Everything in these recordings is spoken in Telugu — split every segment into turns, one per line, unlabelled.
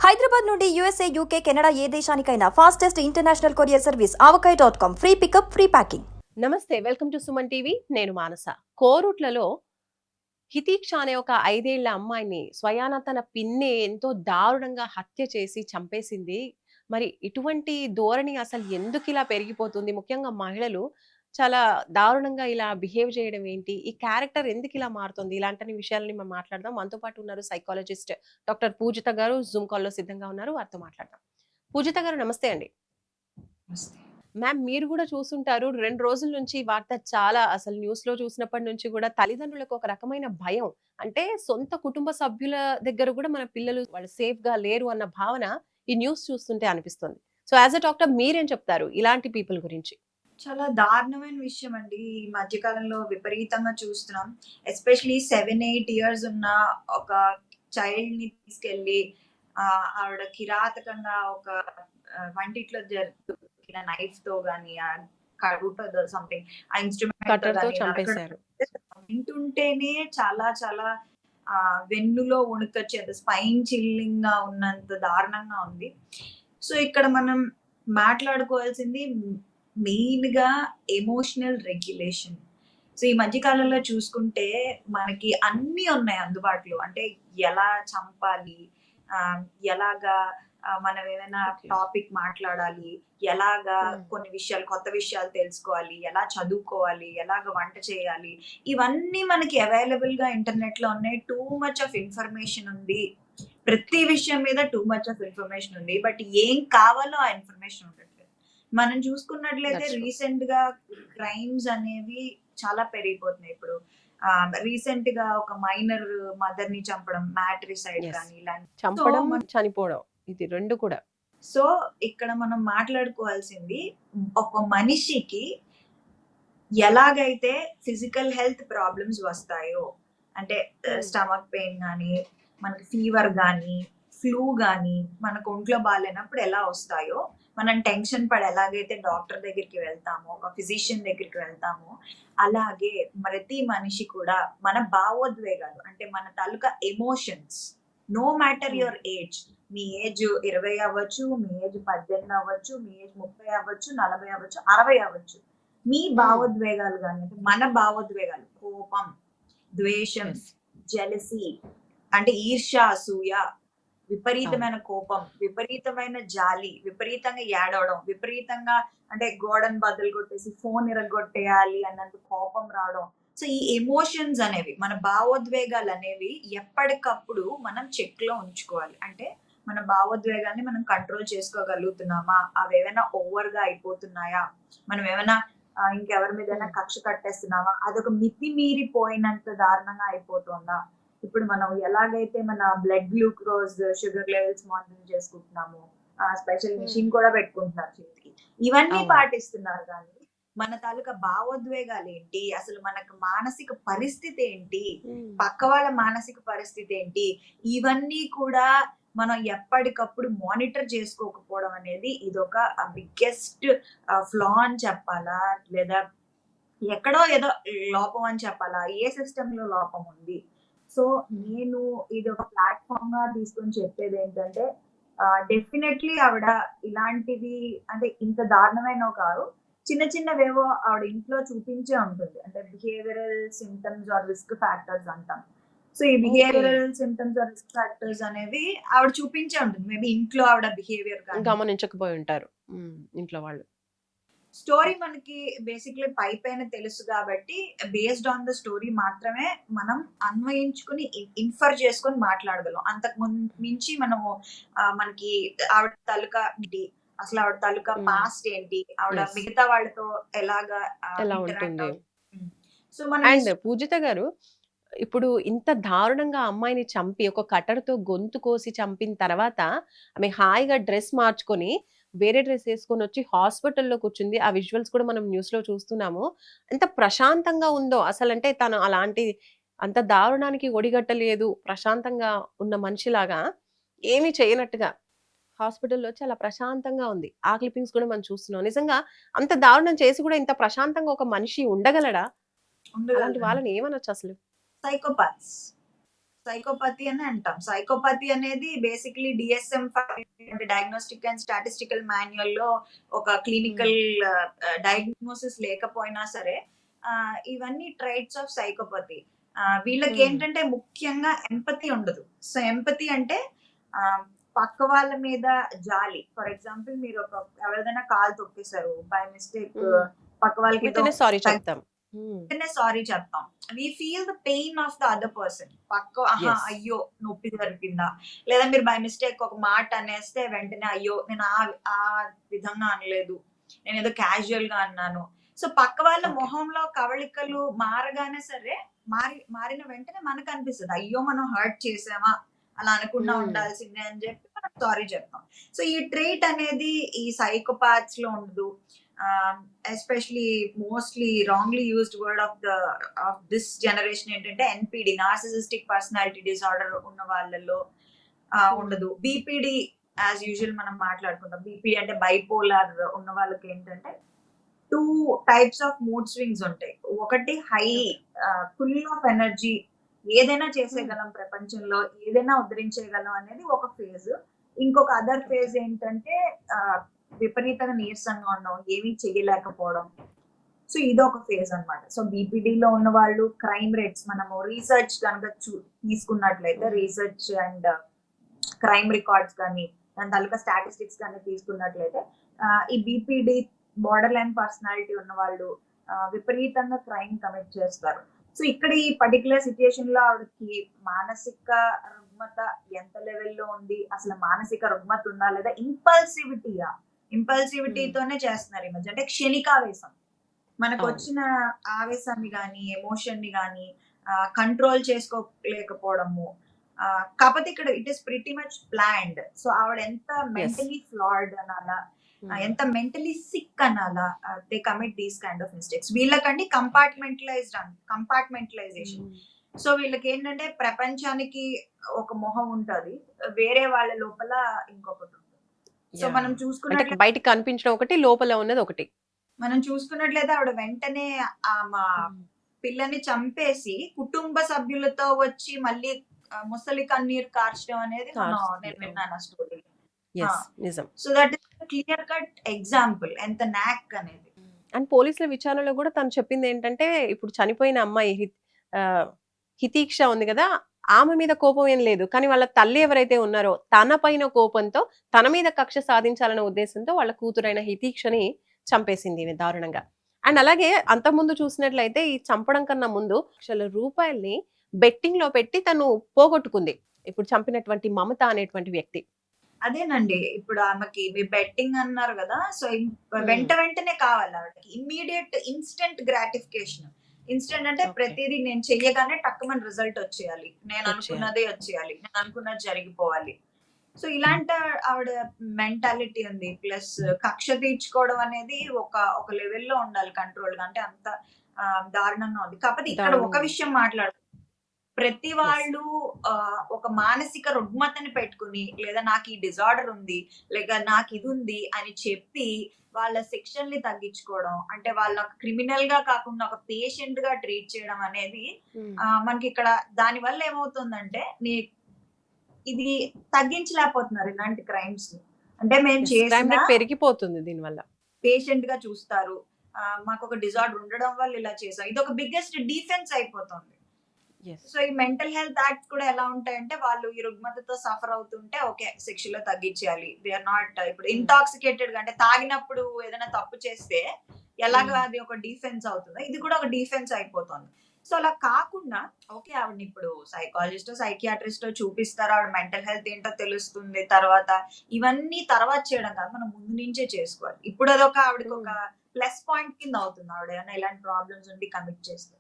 హైదరాబాద్ నుండి యూఎస్ఏ, యూకే, కెనడా ఏ దేశానికైనా fastest international courier service avocai.com. Free pickup, free packing.
Namaste, welcome to Suman TV. నేను మానస. కోరుట్లలో హితీక్ష అనే ఒక 5 ఏళ్ల అమ్మాయిని స్వయాన తన పిన్ని ఎంతో దారుణంగా హత్య చేసి చంపేసింది. మరి ఇటువంటి ధోరణి అసలు ఎందుకు ఇలా పెరిగిపోతుంది? ముఖ్యంగా మహిళలు చాలా దారుణంగా ఇలా బిహేవ్ చేయడం ఏంటి? ఈ క్యారెక్టర్ ఎందుకు ఇలా మారుతుంది? ఇలాంటి విషయాలని మనం మాట్లాడదాం. మనతో పాటు ఉన్నారు సైకాలజిస్ట్ డాక్టర్ పూజిత గారు. జూమ్ కాల్లో సిద్ధంగా ఉన్నారు, వారితో మాట్లాడదాం. పూజిత గారు, నమస్తే అండి. మ్యామ్, మీరు కూడా చూసుంటారు, 2 రోజుల నుంచి ఈ వార్త చాలా అసలు న్యూస్ లో చూసినప్పటి నుంచి కూడా తల్లిదండ్రులకు ఒక రకమైన భయం. అంటే సొంత కుటుంబ సభ్యుల దగ్గర కూడా మన పిల్లలు వాళ్ళు సేఫ్ గా లేరు అన్న భావన ఈ న్యూస్ చూస్తుంటే అనిపిస్తుంది. సో యాజ్ అ డాక్టర్ మీరేం చెప్తారు ఇలాంటి పీపుల్ గురించి?
చాలా దారుణమైన విషయం అండి. ఈ మధ్య కాలంలో విపరీతంగా చూస్తున్నాం. ఎస్పెషలీ 7-8 ఇయర్స్ ఉన్న ఒక చైల్డ్ ని తీసుకెళ్లి ఆవిడ కిరాతకంగా ఒక వంటిట్లో దొరికిన నైఫ్ తో గానీ కడుగుతో సంథింగ్ ఆ ఇన్స్ట్రుమెంట్
చంపేశారు.
వింటుంటేనే చాలా చాలా వెన్నులో వణుకొచ్చేంత స్పైన్ చిల్లింగ్ గా ఉన్నంత దారుణంగా ఉంది. సో ఇక్కడ మనం మాట్లాడుకోవాల్సింది మెయిన్ గా ఎమోషనల్ రెగ్యులేషన్. సో ఈ మధ్య కాలంలో చూసుకుంటే మనకి అన్ని ఉన్నాయి అందుబాటులో. అంటే ఎలా చంపాలి, ఎలాగా మనం ఏమైనా టాపిక్ మాట్లాడాలి, ఎలాగా కొన్ని విషయాలు కొత్త విషయాలు తెలుసుకోవాలి, ఎలా చదువుకోవాలి, ఎలాగ వంట చేయాలి, ఇవన్నీ మనకి అవైలబుల్ గా ఇంటర్నెట్ లో ఉన్నాయి. టూ మచ్ ఆఫ్ ఇన్ఫర్మేషన్ ఉంది. ప్రతి విషయం మీద టూ మచ్ ఆఫ్ ఇన్ఫర్మేషన్ ఉంది. బట్ ఏం కావాలో ఆ ఇన్ఫర్మేషన్ ఉండట్లేదు. మనం చూసుకున్నట్లయితే రీసెంట్ గా క్రైమ్స్ అనేవి చాలా పెరిగిపోతున్నాయి. ఇప్పుడు రీసెంట్ గా ఒక మైనర్ మదర్ ని చంపడం, మ్యాట్రిసైడ్ కానీ ఇలాంటి
చంపడం, చనిపోవడం, ఇది రెండు కూడా.
సో ఇక్కడ మనం మాట్లాడుకోవాల్సింది ఒక మనిషికి ఎలాగైతే ఫిజికల్ హెల్త్ ప్రాబ్లమ్స్ వస్తాయో, అంటే స్టమక్ పెయిన్ కానీ, మనకి ఫీవర్ కానీ, ఫ్లూ కానీ, మనకు ఒంట్లో బాగాలేనప్పుడు ఎలా వస్తాయో, మనం టెన్షన్ పడి ఎలాగైతే డాక్టర్ దగ్గరికి వెళ్తామో, ఒక ఫిజిషియన్ దగ్గరికి వెళ్తామో, అలాగే ప్రతి మనిషి కూడా మన భావోద్వేగాలు, అంటే మన తాలూకా emotions, no matter your age, మీ ఏజ్ 20 అవ్వచ్చు, మీ ఏజ్ 18 అవ్వచ్చు, మీ ఏజ్ 30 అవ్వచ్చు, 40 అవ్వచ్చు, 60 అవ్వచ్చు, మీ భావోద్వేగాలు కానీ, అంటే మన భావోద్వేగాలు, కోపం, ద్వేషం, జెలసీ, అంటే ఈర్ష్య, అసూయ, విపరీతమైన కోపం, విపరీతమైన జాలి, విపరీతంగా ఏడవడం, విపరీతంగా అంటే గోడను బద్దలు కొట్టేసి ఫోన్ ఇరగొట్టేయాలి అన్నంత కోపం రావడం. సో ఈ ఎమోషన్స్ అనేవి, మన భావోద్వేగాలు అనేవి ఎప్పటికప్పుడు మనం చెక్ లో ఉంచుకోవాలి. అంటే మన భావోద్వేగాన్ని మనం కంట్రోల్ చేసుకోగలుగుతున్నామా, అవి ఏమైనా ఓవర్ గా అయిపోతున్నాయా, మనం ఏమైనా ఇంకెవరి మీద కక్ష కట్టేస్తున్నామా, అదొక మితి మీరిపోయినంత దారుణంగా అయిపోతుందా. ఇప్పుడు మనం ఎలాగైతే మన blood glucose, sugar levels monitor చేసుకుంటున్నాము, స్పెషల్ మిషన్ కూడా పెట్టుకుంటున్నారు చేతికి, ఇవన్నీ పాటిస్తున్నారు. కానీ మన తాలూకా భావోద్వేగాలు ఏంటి, అసలు మనకు మానసిక పరిస్థితి ఏంటి, పక్క వాళ్ళ మానసిక పరిస్థితి ఏంటి, ఇవన్నీ కూడా మనం ఎప్పటికప్పుడు మానిటర్ చేసుకోకపోవడం అనేది ఇదొక బిగ్గెస్ట్ ఫ్లా అని చెప్పాలా, లేదా ఎక్కడో ఏదో లోపం అని చెప్పాలా, ఏ సిస్టమ్ లో లోపం ఉంది. సో నేను ఇది ఒక ప్లాట్ఫామ్ గా తీసుకొని చెప్పేది ఏంటంటే, డెఫినెట్లీ ఆవిడ ఇలాంటివి అంటే ఇంత దారుణమైన కాదు, చిన్న చిన్నవేవో ఆవిడ ఇంట్లో చూపించే ఉంటుంది. అంటే behavioural symptoms or risk factors అంటాం. సో ఈ behavioural symptoms or risk factors అనేవి ఆవిడ చూపించే ఉంటుంది. మేబీ ఇంట్లో ఆవిడ బిహేవియర్
గమనించకపోయి ఉంటారు ఇంట్లో వాళ్ళు.
స్టోరీ మనకి బేసిక్లీ పైన తెలుసు కాబట్టి బేస్డ్ ఆన్ ద స్టోరీ మాత్రమే మనం అన్వయించుకుని ఇన్ఫర్ చేసుకొని మాట్లాడగలం. అంతకు మించి మనము మనకి ఆవిడ తాలూకా అసలు ఆవిడ తాలూకా పాస్ట్ ఏంటి, ఆవిడ మిగతా వాళ్ళతో ఎలాగా
ఉంటుంది.
సో మన
పూజిత గారు, ఇప్పుడు ఇంత దారుణంగా అమ్మాయిని చంపి ఒక కట్టర్తో గొంతు కోసి చంపిన తర్వాత ఆమె హాయిగా డ్రెస్ మార్చుకొని వేరే డ్రెస్ వేసుకొని వచ్చి హాస్పిటల్లో కూర్చుంది. ఆ విజువల్స్ కూడా మనం న్యూస్ లో చూస్తున్నాము. ఎంత ప్రశాంతంగా ఉందో అసలు. అంటే తను అలాంటి అంత దారుణానికి ఒడిగట్టలేదు, ప్రశాంతంగా ఉన్న మనిషిలాగా ఏమీ చేయనట్టుగా హాస్పిటల్లో చాలా ప్రశాంతంగా ఉంది. ఆ క్లిప్పింగ్స్ కూడా మనం చూస్తున్నాం. నిజంగా అంత దారుణం చేసి కూడా ఇంత ప్రశాంతంగా ఒక మనిషి ఉండగలడా? అలాంటి వాళ్ళని ఏమనొచ్చు అసలు?
సైకోపతి అని అంటాం. సైకోపతి అనేది బేసిక్లీ DSM అంటే డయాగ్నోస్టిక్ అండ్ స్టాటిస్టికల్ మాన్యువల్ లో ఒక క్లినికల్ డయాగ్నోసిస్ లేకపోయినా సరే ఇవన్నీ ట్రైట్స్ ఆఫ్ సైకోపతి. వీళ్ళకి ఏంటంటే ముఖ్యంగా ఎంపతి ఉండదు. సో ఎంపతి అంటే పక్క వాళ్ళ మీద జాలి. ఫర్ ఎగ్జాంపుల్ మీరు ఎవరిదైనా కాలు తొక్కేశారు బై మిస్టేక్, పక్క వాళ్ళకి
సారీ చెప్తాం.
సారీ చెప్తాం. We feel the pain of the other person. అయ్యో నొప్పి జరిగిందా, లేదా మీరు బై మిస్టేక్ ఒక మాట అనేస్తే వెంటనే అయ్యో నేను ఆ విధంగా అనలేదు, నేను ఏదో క్యాజువల్ గా అన్నాను. సో పక్క వాళ్ళ మొహంలో కవళికలు మారగానే సరే మారిన వెంటనే మనకు అనిపిస్తుంది అయ్యో మనం హర్ట్ చేసామా, అలా అనుకున్నా ఉండాల్సిందే అని చెప్పి మనం సారీ చెప్తాం. సో ఈ ట్రేట్ అనేది ఈ సైకోపాత్స్ లో ఉండదు. Especially mostly wrongly used word of this generation ఏంటంటే NPD, నార్సిసిస్టిక్ పర్సనాలిటీ డిసార్డర్ ఉన్న వాళ్ళలో ఉండదు. BPD యాజ్ యూజువల్ మనం మాట్లాడుకుంటాం. BPD అంటే బైపోలార్ ఉన్న వాళ్ళకి ఏంటంటే 2 టైప్స్ ఆఫ్ మూడ్ స్వింగ్స్ ఉంటాయి. ఒకటి హై ఫుల్ ఆఫ్ ఎనర్జీ, ఏదైనా చేసేయగలం ప్రపంచంలో, ఏదైనా ఉద్ధరించేయగలం అనేది ఒక ఫేజ్. ఇంకొక అదర్ ఫేజ్ ఏంటంటే విపరీతంగా నీరసంగా ఉండడం, ఏమీ చేయలేకపోవడం. సో ఇదొక ఫేజ్ అన్నమాట. సో BPD లో ఉన్న వాళ్ళు క్రైమ్ రేట్స్ మనము రీసెర్చ్ కనుక తీసుకున్నట్లయితే, రీసెర్చ్ అండ్ క్రైమ్ రికార్డ్స్ కానీ దాని తాలూకా స్టాటిస్టిక్స్ కానీ తీసుకున్నట్లయితే ఈ BPD బార్డర్ లైన్ పర్సనాలిటీ ఉన్న వాళ్ళు విపరీతంగా క్రైమ్ కమిట్ చేస్తారు. సో ఇక్కడ ఈ పర్టికులర్ సిచ్యుయేషన్ లో ఆవిడకి మానసిక రుగ్మత ఎంత లెవెల్లో ఉంది, అసలు మానసిక రుగ్మత ఉందా లేదా, ఇంపల్సివిటీతోనే చేస్తున్నారు ఈ మధ్య. అంటే క్షణికావేశం, మనకు వచ్చిన ఆవేశాన్ని గాని ఎమోషన్ ని గాని కంట్రోల్ చేసుకోలేకపోవడము. కాకపోతే ఇక్కడ it is pretty much planned. So ఆవిడ ఎంత మెంటలీ ఫ్లాడ్ అనాలా, ఎంత మెంటలీ సిక్ అనాలా, they commit these kind of mistakes. వీళ్ళకండి కంపార్ట్మెంటలైజేషన్. సో వీళ్ళకి ఏంటంటే ప్రపంచానికి ఒక మొహం ఉంటది, వేరే వాళ్ళ లోపల ఇంకొకటి ఉంటుంది. సో మనం చూసుకున్నట్లయితే
బయటకు కనిపించడం ఒకటి, లోపల ఉన్నది ఒకటి.
మనం చూసుకున్నట్లయితే ఆవిడ వెంటనే మా పిల్లని చంపేసి కుటుంబ సభ్యులతో వచ్చి మళ్ళీ ముసలి కన్నీరు కార్చడం అనేది నేను విన్నాను ఆ story. So that is clear cut example ఎంత నాక్ అనేది.
అండ్ పోలీసుల విచారణలో కూడా తను చెప్పింది ఏంటంటే, ఇప్పుడు చనిపోయిన అమ్మాయి హితీక్ష ఉంది కదా, ఆమె మీద కోపం ఏం లేదు, కానీ వాళ్ళ తల్లి ఎవరైతే ఉన్నారో తన పైన కోపంతో తన మీద కక్ష సాధించాలనే ఉద్దేశంతో వాళ్ళ కూతురైన హితీక్షని చంపేసింది ఈమె దారుణంగా. అండ్ అలాగే అంతకుముందు చూసినట్లయితే ఈ చంపడం కన్నా ముందు ₹1,00,000 బెట్టింగ్ లో పెట్టి తను పోగొట్టుకుంది ఇప్పుడు చంపినటువంటి మమత అనేటువంటి వ్యక్తి.
అదేనండి, ఇప్పుడు ఆమెకి బెట్టింగ్ అన్నారు కదా, సో వెంటనే కావాలి ఆవిడకి ఇమ్మీడియట్ ఇన్స్టెంట్ గ్రాటిఫికేషన్. ఇన్స్టెంట్ అంటే ప్రతిదీ నేను చెయ్యగానే టక్కుమని రిజల్ట్ వచ్చేయాలి, నేను అనుకున్నదే వచ్చేయాలి, నేను అనుకున్నది జరిగిపోవాలి. సో ఇలాంటి ఆవిడ మెంటాలిటీ ఉంది. ప్లస్ కక్ష తీర్చుకోవడం అనేది ఒక లెవెల్లో ఉండాలి కంట్రోల్ గా, అంటే అంత దారుణంగా ఉంది. కాకపోతే ఇక్కడ ఒక విషయం ప్రతి వాళ్ళు ఒక మానసిక రుగ్మతని పెట్టుకుని, లేదా నాకు ఈ డిజార్డర్ ఉంది, లేక నాకు ఇది ఉంది అని చెప్పి వాళ్ళ సెక్షన్ ని తగ్గించుకోవడం, అంటే వాళ్ళ క్రిమినల్ గా కాకుండా ఒక పేషెంట్ గా ట్రీట్ చేయడం అనేది మనకి ఇక్కడ దాని వల్ల ఏమవుతుందంటే ఇది తగ్గించలేకపోతున్నారు ఇలాంటి క్రైమ్స్ ని. అంటే మేము చేసిన
పెరిగిపోతుంది దీనివల్ల.
పేషెంట్ గా చూస్తారు, మాకు ఒక డిజార్డర్ ఉండడం వల్ల ఇలా చేసాం, ఇది ఒక బిగ్గెస్ట్ డిఫెన్స్ అయిపోతుంది. సో ఈ మెంటల్ హెల్త్ యాక్ట్స్ కూడా ఎలా ఉంటాయంటే, వాళ్ళు ఈ రుగ్మతతో సఫర్ అవుతుంటే ఓకే శిక్షలో తగ్గించాలి, దే ఆర్ నాట్ ఇప్పుడు ఇంటాక్సికేటెడ్ గా, అంటే తాగినప్పుడు ఏదైనా తప్పు చేస్తే ఎలాగా అది ఒక డిఫెన్స్ అవుతుందో, ఇది కూడా ఒక డిఫెన్స్ అయిపోతుంది. సో అలా కాకుండా ఓకే ఆవిడని ఇప్పుడు సైకాలజిస్టో సైకియాట్రిస్టో చూపిస్తారు, ఆవిడ మెంటల్ హెల్త్ ఏంటో తెలుస్తుంది, తర్వాత ఇవన్నీ తర్వాత చేయడం కాదు, మనం ముందు నుంచే చేసుకోవాలి. ఇప్పుడు అదొక ఆవిడకి ఒక ప్లస్ పాయింట్ కింద అవుతుంది, ఆవిడ ఏమైనా ఇలాంటి ప్రాబ్లమ్స్ ఉండి కమిట్ చేస్తే.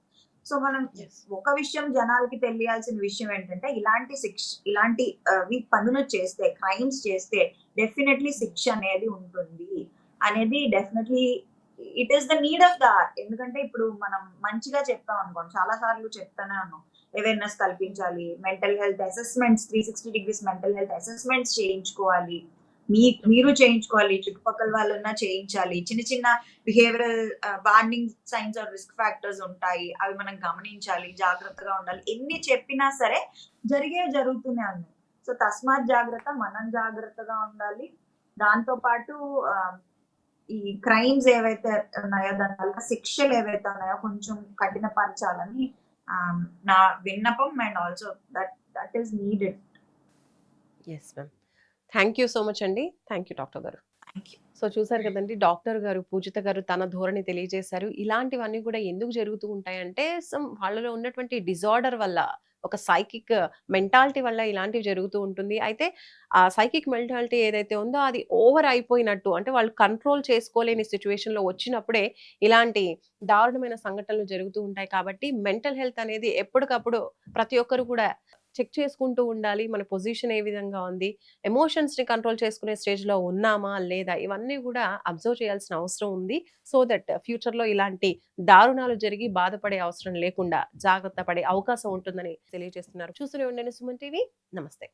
సో మనం ఒక విషయం జనాలకి తెలియాల్సిన విషయం ఏంటంటే, ఇలాంటి పనులు చేస్తే, క్రైమ్స్ చేస్తే డెఫినెట్లీ శిక్ష అనేది ఉంటుంది అనేది definitely it is the need of the hour. ఎందుకంటే ఇప్పుడు మనం మంచిగా చెప్తాం అనుకోండి, చాలా సార్లు చెప్తానే ఉన్నాం, అవేర్నెస్ కల్పించాలి, mental health assessments 360 degrees mental health assessments చేయించుకోవాలి, మీరు చేయించుకోవాలి, చుట్టుపక్కల వాళ్ళన్నా చేయించాలి. చిన్న చిన్న behavioural warning signs or risk factors ఉంటాయి. అవి మనం గమనించాలి, జాగ్రత్తగా ఉండాలి. ఎన్ని చెప్పినా సరే జరుగుతూనే ఉన్నాయి. సో తస్మాత్ జాగ్రత్త, మనం జాగ్రత్తగా ఉండాలి. దాంతో పాటు ఈ క్రైమ్స్ ఏవైతే ఉన్నాయో దాని వల్ల శిక్షలు ఏవైతే ఉన్నాయో కొంచెం కఠినపరచాలని నా విన్నపం. And also that is needed.
Yes ma'am. Thank you so much అండి. Thank you doctor garu.
Thank you.
So చూసారు కదండి, డాక్టర్ గారు పూజిత గారు తన ధోరణి తెలియజేశారు. ఇలాంటివన్నీ కూడా ఎందుకు జరుగుతూ ఉంటాయంటే వాళ్ళలో ఉన్నటువంటి డిజార్డర్ వల్ల, ఒక సైకిక్ మెంటాలిటీ వల్ల ఇలాంటివి జరుగుతూ ఉంటుంది. అయితే ఆ సైకిక్ మెంటాలిటీ ఏదైతే ఉందో అది ఓవర్ అయిపోయినట్టు, అంటే వాళ్ళు కంట్రోల్ చేసుకోలేని సిచ్యువేషన్లో వచ్చినప్పుడే ఇలాంటి దారుణమైన సంఘటనలు జరుగుతూ ఉంటాయి. కాబట్టి మెంటల్ హెల్త్ అనేది ఎప్పటికప్పుడు ప్రతి ఒక్కరు కూడా చెక్ చేసుకుంటూ ఉండాలి. మన పొజిషన్ ఏ విధంగా ఉంది, ఎమోషన్స్ని కంట్రోల్ చేసుకునే స్టేజ్లో ఉన్నామా లేదా, ఇవన్నీ కూడా అబ్జర్వ్ చేయాల్సిన అవసరం ఉంది. సో దట్ ఫ్యూచర్లో ఇలాంటి దారుణాలు జరిగి బాధపడే అవసరం లేకుండా జాగ్రత్త పడే అవకాశం ఉంటుందని తెలియజేస్తున్నారు. చూస్తూనే ఉండండి సుమన్ టీవీ. నమస్తే.